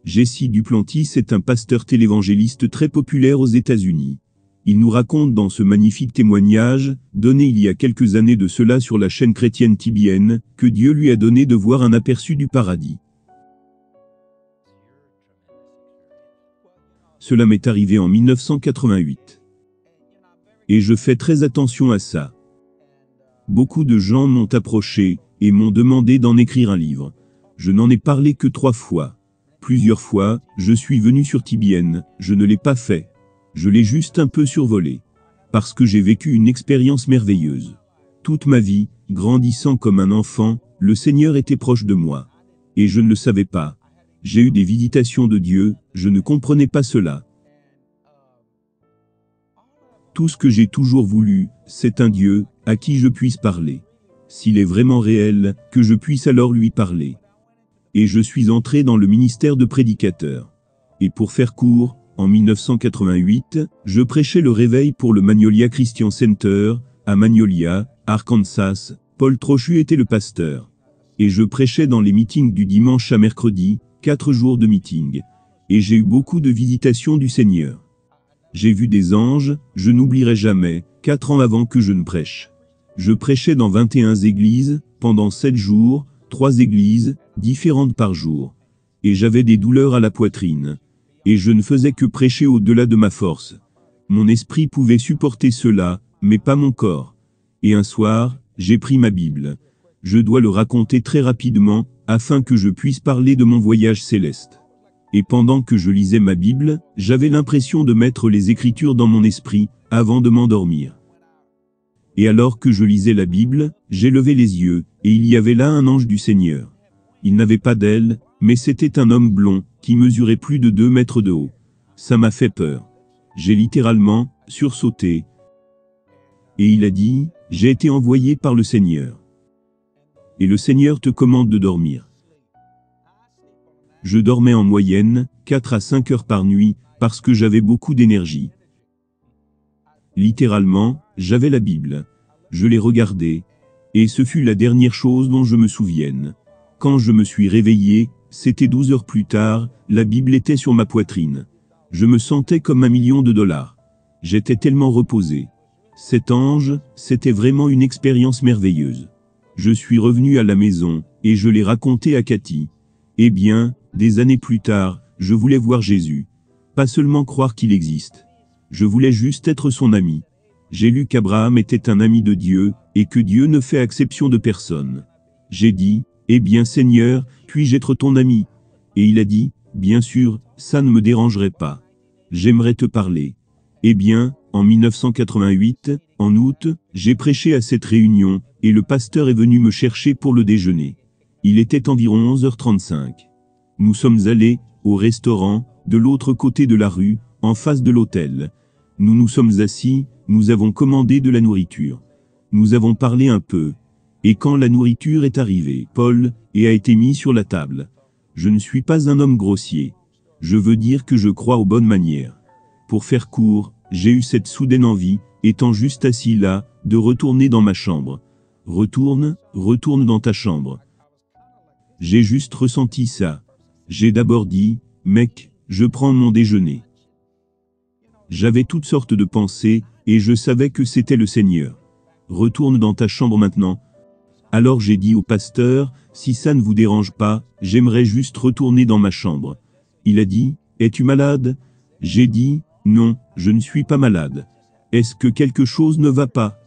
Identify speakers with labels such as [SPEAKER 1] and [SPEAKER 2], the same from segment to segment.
[SPEAKER 1] Jesse Duplantis est un pasteur télévangéliste très populaire aux États-Unis. Il nous raconte dans ce magnifique témoignage, donné il y a quelques années de cela sur la chaîne chrétienne TBN, que Dieu lui a donné de voir un aperçu du paradis. Cela m'est arrivé en 1988. Et je fais très attention à ça. Beaucoup de gens m'ont approché et m'ont demandé d'en écrire un livre. Je n'en ai parlé que 3 fois. Plusieurs fois, je suis venu sur TBN, je ne l'ai pas fait. Je l'ai juste un peu survolé. Parce que j'ai vécu une expérience merveilleuse. Toute ma vie, grandissant comme un enfant, le Seigneur était proche de moi. Et je ne le savais pas. J'ai eu des visitations de Dieu, je ne comprenais pas cela. Tout ce que j'ai toujours voulu, c'est un Dieu, à qui je puisse parler. S'il est vraiment réel, que je puisse alors lui parler. Et je suis entré dans le ministère de prédicateur. Et pour faire court, en 1988, je prêchais le réveil pour le Magnolia Christian Center, à Magnolia, Arkansas. Paul Trochu était le pasteur. Et je prêchais dans les meetings du dimanche à mercredi, 4 jours de meeting. Et j'ai eu beaucoup de visitations du Seigneur. J'ai vu des anges, je n'oublierai jamais, 4 ans avant que je ne prêche. Je prêchais dans 21 églises, pendant 7 jours, 3 églises, différentes par jour. Et j'avais des douleurs à la poitrine. Et je ne faisais que prêcher au-delà de ma force. Mon esprit pouvait supporter cela, mais pas mon corps. Et un soir, j'ai pris ma Bible. Je dois le raconter très rapidement, afin que je puisse parler de mon voyage céleste. Et pendant que je lisais ma Bible, j'avais l'impression de mettre les Écritures dans mon esprit, avant de m'endormir. Et alors que je lisais la Bible, j'ai levé les yeux, et il y avait là un ange du Seigneur. Il n'avait pas d'ailes, mais c'était un homme blond, qui mesurait plus de 2 mètres de haut. Ça m'a fait peur. J'ai littéralement sursauté. Et il a dit, « J'ai été envoyé par le Seigneur. Et le Seigneur te commande de dormir. » Je dormais en moyenne, 4 à 5 heures par nuit, parce que j'avais beaucoup d'énergie. Littéralement, j'avais la Bible. Je l'ai regardée. Et ce fut la dernière chose dont je me souvienne. Quand je me suis réveillé, c'était 12 heures plus tard, la Bible était sur ma poitrine. Je me sentais comme $1 million. J'étais tellement reposé. Cet ange, c'était vraiment une expérience merveilleuse. Je suis revenu à la maison, et je l'ai raconté à Cathy. Eh bien, des années plus tard, je voulais voir Jésus. Pas seulement croire qu'il existe. Je voulais juste être son ami. J'ai lu qu'Abraham était un ami de Dieu, et que Dieu ne fait exception de personne. J'ai dit, eh bien Seigneur, puis-je être ton ami? Et il a dit, bien sûr, ça ne me dérangerait pas. J'aimerais te parler. Eh bien, en 1988, en août, j'ai prêché à cette réunion, et le pasteur est venu me chercher pour le déjeuner. Il était environ 11h35. Nous sommes allés, au restaurant, de l'autre côté de la rue, en face de l'hôtel. Nous nous sommes assis, nous avons commandé de la nourriture. Nous avons parlé un peu. Et quand la nourriture est arrivée, Paul, et a été mis sur la table. Je ne suis pas un homme grossier. Je veux dire que je crois aux bonnes manières. Pour faire court, j'ai eu cette soudaine envie, étant juste assis là, de retourner dans ma chambre. Retourne dans ta chambre. J'ai juste ressenti ça. J'ai d'abord dit, mec, je prends mon déjeuner. J'avais toutes sortes de pensées, et je savais que c'était le Seigneur. Retourne dans ta chambre maintenant. Alors j'ai dit au pasteur, si ça ne vous dérange pas, j'aimerais juste retourner dans ma chambre. Il a dit, es-tu malade? J'ai dit, non, je ne suis pas malade. Est-ce que quelque chose ne va pas?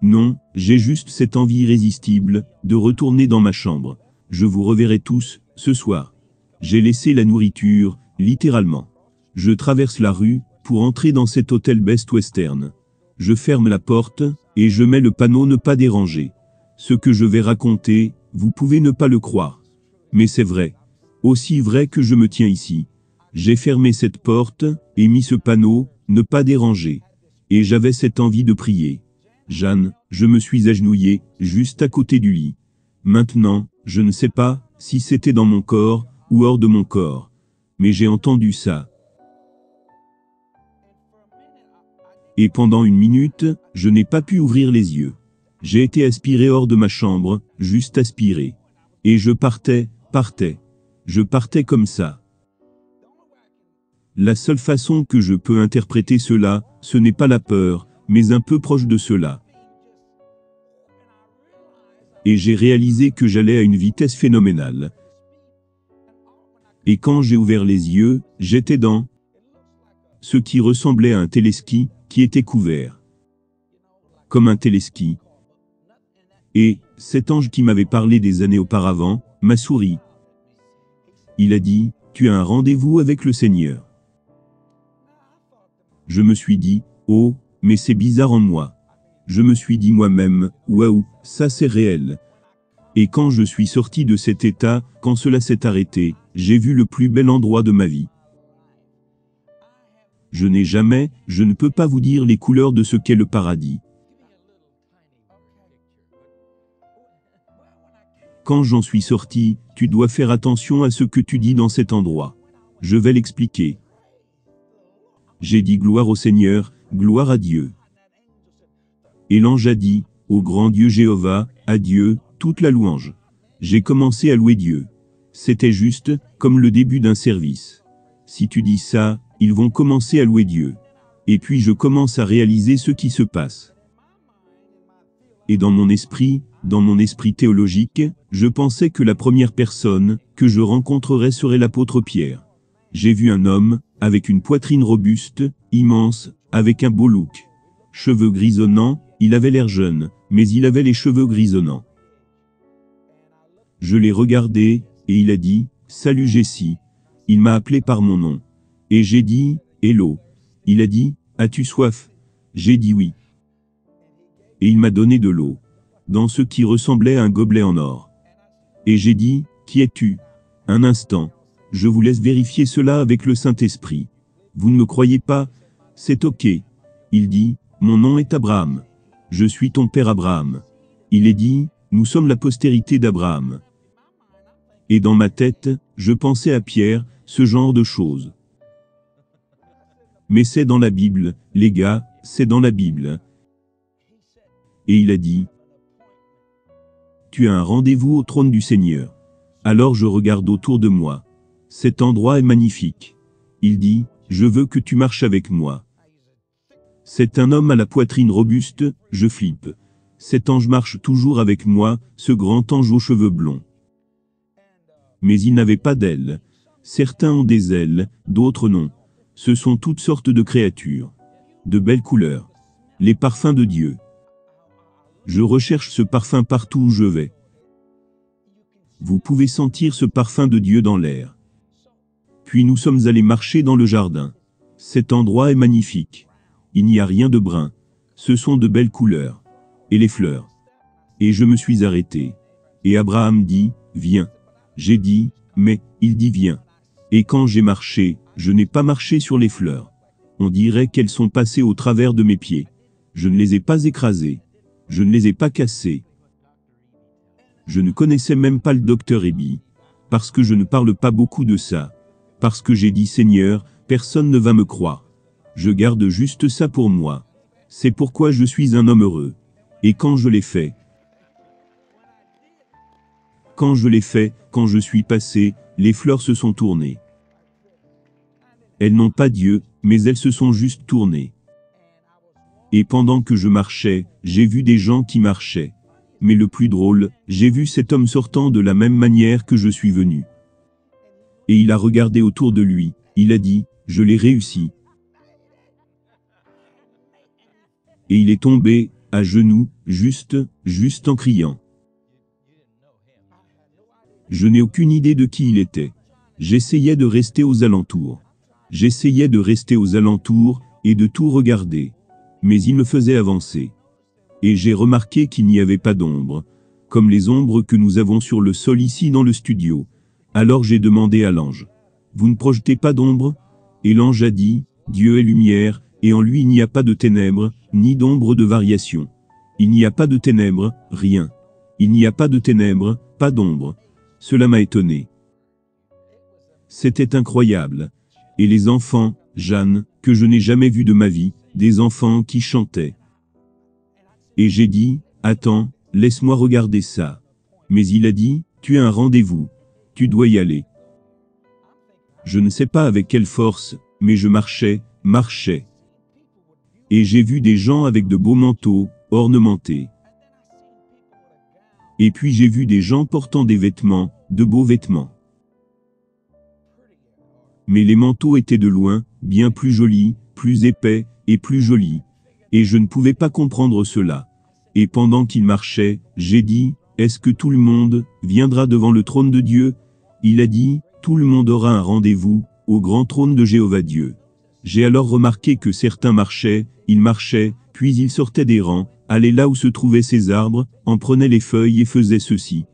[SPEAKER 1] Non, j'ai juste cette envie irrésistible, de retourner dans ma chambre. Je vous reverrai tous, ce soir. J'ai laissé la nourriture, littéralement. Je traverse la rue, pour entrer dans cet hôtel Best Western. Je ferme la porte, et je mets le panneau ne pas déranger. Ce que je vais raconter, vous pouvez ne pas le croire. Mais c'est vrai. Aussi vrai que je me tiens ici. J'ai fermé cette porte, et mis ce panneau, ne pas déranger. Et j'avais cette envie de prier. Jeanne, je me suis agenouillé, juste à côté du lit. Maintenant, je ne sais pas, si c'était dans mon corps, ou hors de mon corps. Mais j'ai entendu ça. Et pendant 1 minute, je n'ai pas pu ouvrir les yeux. J'ai été aspiré hors de ma chambre, juste aspiré. Et je partais. Je partais comme ça. La seule façon que je peux interpréter cela, ce n'est pas la peur, mais un peu proche de cela. Et j'ai réalisé que j'allais à une vitesse phénoménale. Et quand j'ai ouvert les yeux, j'étais dans ce qui ressemblait à un téléski, qui était couvert. Comme un téléski. Et cet ange qui m'avait parlé des années auparavant, m'a souri. Il a dit, « Tu as un rendez-vous avec le Seigneur. » Je me suis dit, « Oh, mais c'est bizarre en moi. » Je me suis dit moi-même, « Waouh, ça c'est réel. » Et quand je suis sorti de cet état, quand cela s'est arrêté, j'ai vu le plus bel endroit de ma vie. Je ne peux pas vous dire les couleurs de ce qu'est le paradis. Quand j'en suis sorti, tu dois faire attention à ce que tu dis dans cet endroit. Je vais l'expliquer. J'ai dit gloire au Seigneur, gloire à Dieu. Et l'ange a dit, ô grand Dieu Jéhovah, à Dieu, toute la louange. J'ai commencé à louer Dieu. C'était juste, comme le début d'un service. Si tu dis ça, ils vont commencer à louer Dieu. Et puis je commence à réaliser ce qui se passe. Et dans mon esprit théologique, je pensais que la première personne que je rencontrerais serait l'apôtre Pierre. J'ai vu un homme, avec une poitrine robuste, immense, avec un beau look. Cheveux grisonnants, il avait l'air jeune, mais il avait les cheveux grisonnants. Je l'ai regardé, et il a dit, « Salut Jessie ». Il m'a appelé par mon nom. Et j'ai dit, « Hello ». Il a dit, « As-tu soif ?» J'ai dit oui. Et il m'a donné de l'eau, dans ce qui ressemblait à un gobelet en or. Et j'ai dit, « Qui es-tu » Un instant. Je vous laisse vérifier cela avec le Saint-Esprit. Vous ne me croyez pas? C'est ok. Il dit, « Mon nom est Abraham. Je suis ton père Abraham. » Il est dit, « Nous sommes la postérité d'Abraham. » Et dans ma tête, je pensais à Pierre, ce genre de choses. Mais c'est dans la Bible, les gars, c'est dans la Bible. Et il a dit, « Tu as un rendez-vous au trône du Seigneur. » Alors je regarde autour de moi. Cet endroit est magnifique. Il dit, « Je veux que tu marches avec moi. » C'est un homme à la poitrine robuste, je flippe. Cet ange marche toujours avec moi, ce grand ange aux cheveux blonds. Mais il n'avait pas d'ailes. Certains ont des ailes, d'autres non. Ce sont toutes sortes de créatures. De belles couleurs. Les parfums de Dieu. Je recherche ce parfum partout où je vais. Vous pouvez sentir ce parfum de Dieu dans l'air. Puis nous sommes allés marcher dans le jardin. Cet endroit est magnifique. Il n'y a rien de brun. Ce sont de belles couleurs. Et les fleurs. Et je me suis arrêté. Et Abraham dit, « Viens. » J'ai dit, « Mais, » il dit, « Viens. » Et quand j'ai marché, je n'ai pas marché sur les fleurs. On dirait qu'elles sont passées au travers de mes pieds. Je ne les ai pas écrasées. Je ne les ai pas cassées. Je ne connaissais même pas le docteur Ebi. Parce que je ne parle pas beaucoup de ça. Parce que j'ai dit, Seigneur, personne ne va me croire. Je garde juste ça pour moi. C'est pourquoi je suis un homme heureux. Et quand je l'ai fait, quand je suis passé, les fleurs se sont tournées. Elles n'ont pas Dieu, mais elles se sont juste tournées. Et pendant que je marchais, j'ai vu des gens qui marchaient. Mais le plus drôle, j'ai vu cet homme sortant de la même manière que je suis venu. Et il a regardé autour de lui, il a dit, « Je l'ai réussi. » Et il est tombé, à genoux, juste en criant. Je n'ai aucune idée de qui il était. J'essayais de rester aux alentours. Et de tout regarder. Mais il me faisait avancer. Et j'ai remarqué qu'il n'y avait pas d'ombre, comme les ombres que nous avons sur le sol ici dans le studio. Alors j'ai demandé à l'ange, « Vous ne projetez pas d'ombre ?» Et l'ange a dit, « Dieu est lumière, et en lui il n'y a pas de ténèbres, ni d'ombre de variation. Il n'y a pas de ténèbres, rien. Il n'y a pas de ténèbres, pas d'ombre. » Cela m'a étonné. C'était incroyable. Et les enfants, Jeanne, que je n'ai jamais vus de ma vie, des enfants qui chantaient. Et j'ai dit, « Attends, laisse-moi regarder ça. » Mais il a dit, « Tu as un rendez-vous. Tu dois y aller. » Je ne sais pas avec quelle force, mais je marchais. Et j'ai vu des gens avec de beaux manteaux, ornementés. Et puis j'ai vu des gens portant des vêtements, de beaux vêtements. Mais les manteaux étaient de loin, bien plus jolis, plus épais, et plus jolis. Et je ne pouvais pas comprendre cela. Et pendant qu'ils marchaient, j'ai dit, est-ce que tout le monde viendra devant le trône de Dieu? Il a dit, tout le monde aura un rendez-vous, au grand trône de Jéhovah Dieu. J'ai alors remarqué que certains marchaient, puis ils sortaient des rangs, allaient là où se trouvaient ces arbres, en prenaient les feuilles et faisaient ceci.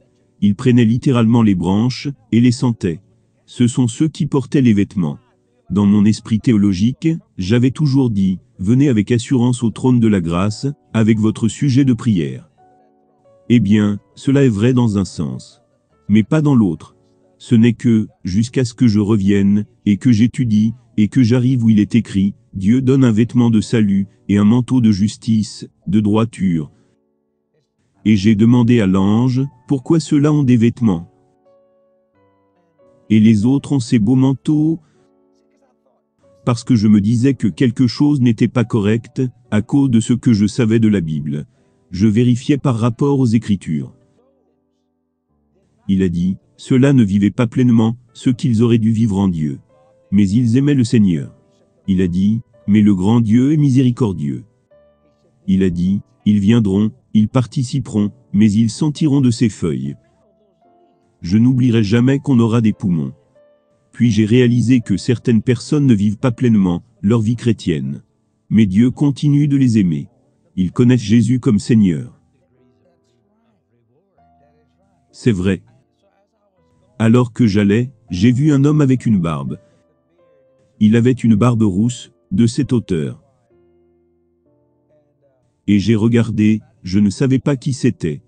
[SPEAKER 1] Ils prenaient littéralement les branches, et les sentaient. Ce sont ceux qui portaient les vêtements. Dans mon esprit théologique, j'avais toujours dit, venez avec assurance au trône de la grâce, avec votre sujet de prière. Eh bien, cela est vrai dans un sens, mais pas dans l'autre. Ce n'est que, jusqu'à ce que je revienne, et que j'étudie, et que j'arrive où il est écrit, Dieu donne un vêtement de salut, et un manteau de justice, de droiture. Et j'ai demandé à l'ange, pourquoi ceux-là ont des vêtements? Et les autres ont ces beaux manteaux? Parce que je me disais que quelque chose n'était pas correct, à cause de ce que je savais de la Bible. Je vérifiais par rapport aux Écritures. Il a dit, ceux-là ne vivaient pas pleinement, ce qu'ils auraient dû vivre en Dieu. Mais ils aimaient le Seigneur. Il a dit, mais le grand Dieu est miséricordieux. Il a dit, ils viendront, ils participeront, mais ils sentiront de ses feuilles. Je n'oublierai jamais qu'on aura des poumons. Puis j'ai réalisé que certaines personnes ne vivent pas pleinement leur vie chrétienne. Mais Dieu continue de les aimer. Ils connaissent Jésus comme Seigneur. C'est vrai. Alors que j'allais, j'ai vu un homme avec une barbe. Il avait une barbe rousse, de cette hauteur. Et j'ai regardé, je ne savais pas qui c'était.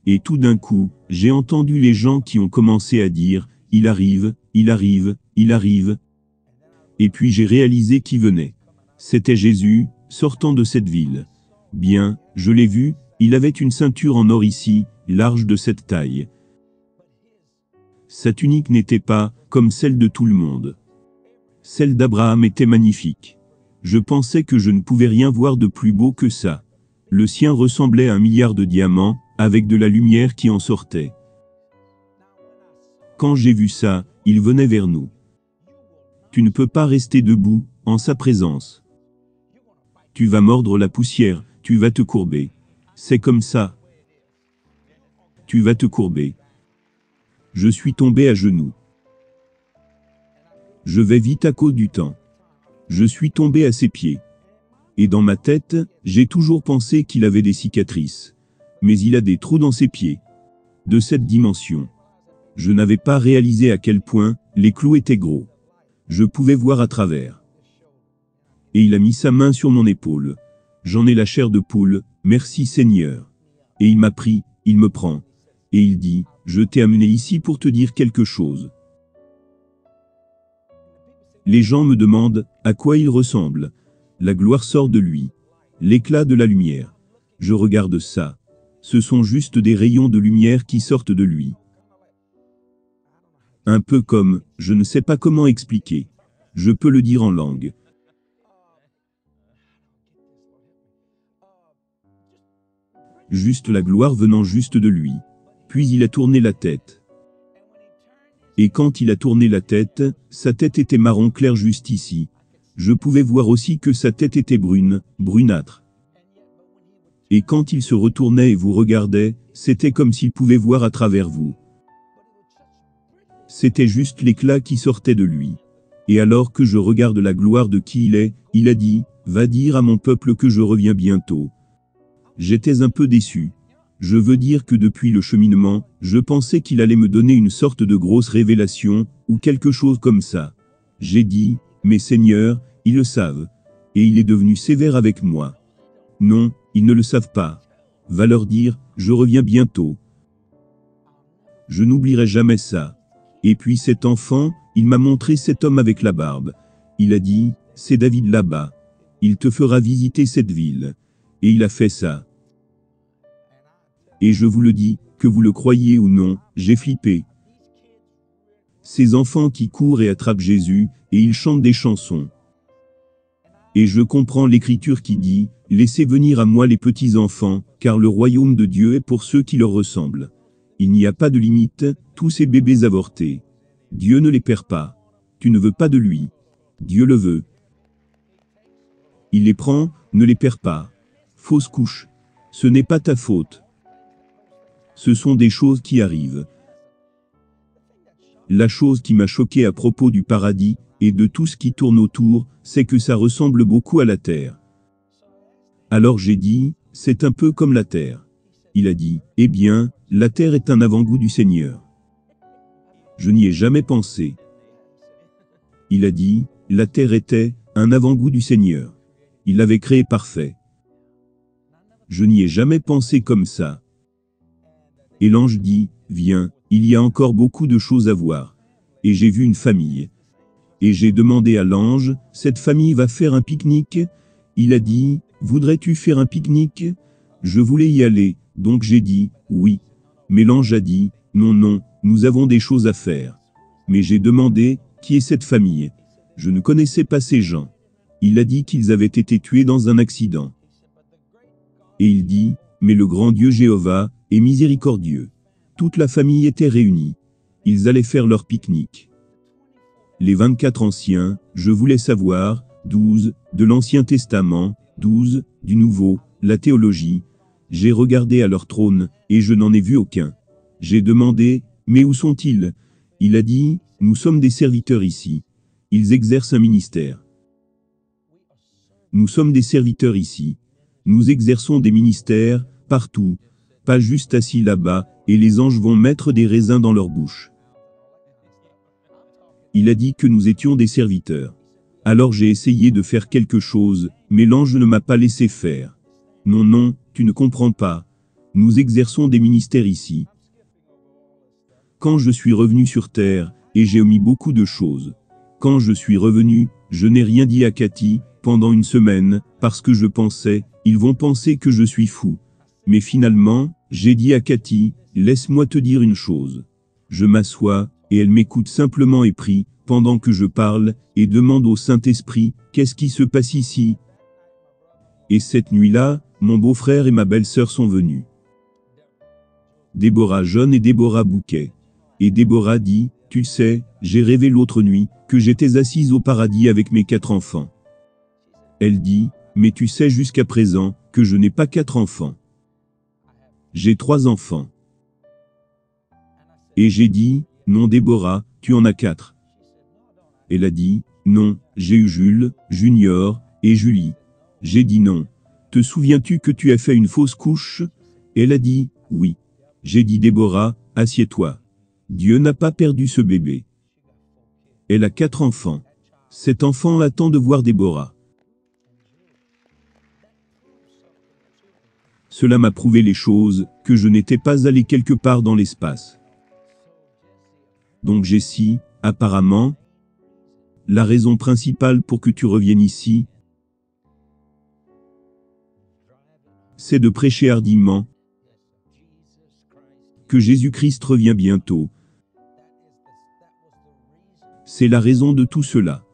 [SPEAKER 1] Et tout d'un coup, j'ai entendu les gens qui ont commencé à dire, il arrive, il arrive, il arrive. Et puis j'ai réalisé qui venait. C'était Jésus, sortant de cette ville. Bien, je l'ai vu, il avait une ceinture en or ici, large de cette taille. Sa tunique n'était pas, comme celle de tout le monde. Celle d'Abraham était magnifique. Je pensais que je ne pouvais rien voir de plus beau que ça. Le sien ressemblait à 1 milliard de diamants, avec de la lumière qui en sortait. Quand j'ai vu ça, il venait vers nous. Tu ne peux pas rester debout, en sa présence. Tu vas mordre la poussière, tu vas te courber. C'est comme ça. Tu vas te courber. Je suis tombé à genoux. Je vais vite à cause du temps. Je suis tombé à ses pieds. Et dans ma tête, j'ai toujours pensé qu'il avait des cicatrices. Mais il a des trous dans ses pieds. De cette dimension. Je n'avais pas réalisé à quel point les clous étaient gros. Je pouvais voir à travers. Et il a mis sa main sur mon épaule. J'en ai la chair de poule, merci Seigneur. Et il m'a pris, il me prend. Et il dit, je t'ai amené ici pour te dire quelque chose. Les gens me demandent, à quoi il ressemble. La gloire sort de lui. L'éclat de la lumière. Je regarde ça. Ce sont juste des rayons de lumière qui sortent de lui. Un peu comme, je ne sais pas comment expliquer. Je peux le dire en langue. Juste la gloire venant juste de lui. Puis il a tourné la tête. Et quand il a tourné la tête, sa tête était marron clair juste ici. Je pouvais voir aussi que sa tête était brune, brunâtre. Et quand il se retournait et vous regardait, c'était comme s'il pouvait voir à travers vous. C'était juste l'éclat qui sortait de lui. Et alors que je regarde la gloire de qui il est, il a dit, va dire à mon peuple que je reviens bientôt. J'étais un peu déçu. Je veux dire que depuis le cheminement, je pensais qu'il allait me donner une sorte de grosse révélation, ou quelque chose comme ça. J'ai dit, mais Seigneur, ils le savent. Et il est devenu sévère avec moi. Non, ils ne le savent pas. Va leur dire, je reviens bientôt. Je n'oublierai jamais ça. Et puis cet enfant, il m'a montré cet homme avec la barbe. Il a dit, c'est David là-bas. Il te fera visiter cette ville. Et il a fait ça. Et je vous le dis, que vous le croyiez ou non, j'ai flippé. ces enfants qui courent et attrapent Jésus, et ils chantent des chansons. Et je comprends l'écriture qui dit, « Laissez venir à moi les petits enfants, car le royaume de Dieu est pour ceux qui leur ressemblent. » Il n'y a pas de limite, tous ces bébés avortés. Dieu ne les perd pas. Tu ne veux pas de lui. Dieu le veut. Il les prend, ne les perd pas. Fausse couche. Ce n'est pas ta faute. Ce sont des choses qui arrivent. La chose qui m'a choqué à propos du paradis, et de tout ce qui tourne autour, c'est que ça ressemble beaucoup à la terre. Alors j'ai dit, c'est un peu comme la terre. Il a dit, eh bien, la terre est un avant-goût du Seigneur. Je n'y ai jamais pensé. Il a dit, la terre était un avant-goût du Seigneur. Il l'avait créé parfait. Je n'y ai jamais pensé comme ça. Et l'ange dit, viens, il y a encore beaucoup de choses à voir. Et j'ai vu une famille. Et j'ai demandé à l'ange, cette famille va faire un pique-nique? Il a dit, voudrais-tu faire un pique-nique? Je voulais y aller, donc j'ai dit, oui. Mais l'ange a dit, non, non, nous avons des choses à faire. Mais j'ai demandé, qui est cette famille? Je ne connaissais pas ces gens. Il a dit qu'ils avaient été tués dans un accident. Et il dit, mais le grand Dieu Jéhovah est miséricordieux. Toute la famille était réunie. Ils allaient faire leur pique-nique. Les 24 anciens, je voulais savoir, 12, de l'Ancien Testament, 12, du Nouveau, la théologie. J'ai regardé à leur trône, et je n'en ai vu aucun. J'ai demandé, mais où sont-ils? Il a dit, nous sommes des serviteurs ici. Ils exercent un ministère. Nous sommes des serviteurs ici. Nous exerçons des ministères, partout, pas juste assis là-bas, et les anges vont mettre des raisins dans leur bouche. Il a dit que nous étions des serviteurs. Alors j'ai essayé de faire quelque chose, mais l'ange ne m'a pas laissé faire. Non, non, tu ne comprends pas. Nous exerçons des ministères ici. Quand je suis revenu sur terre, et j'ai omis beaucoup de choses. Quand je suis revenu, je n'ai rien dit à Cathy, pendant une semaine, parce que je pensais, ils vont penser que je suis fou. Mais finalement, j'ai dit à Cathy, laisse-moi te dire une chose. Je m'assois, et elle m'écoute simplement et prie, pendant que je parle, et demande au Saint-Esprit, qu'est-ce qui se passe ici? Et cette nuit-là, mon beau-frère et ma belle-sœur sont venus. Déborah jeune et Déborah bouquet. Et Déborah dit, tu sais, j'ai rêvé l'autre nuit, que j'étais assise au paradis avec mes 4 enfants. Elle dit, mais tu sais jusqu'à présent, que je n'ai pas 4 enfants. J'ai 3 enfants. Et j'ai dit, non Déborah, tu en as 4. Elle a dit, non, j'ai eu Jules, Junior, et Julie. J'ai dit non. Te souviens-tu que tu as fait une fausse couche? Elle a dit, oui. J'ai dit Déborah, assieds-toi. Dieu n'a pas perdu ce bébé. Elle a 4 enfants. Cet enfant attend de voir Déborah. Cela m'a prouvé les choses, que je n'étais pas allé quelque part dans l'espace. Donc Jessie, apparemment, la raison principale pour que tu reviennes ici, c'est de prêcher hardiment que Jésus-Christ revient bientôt. C'est la raison de tout cela.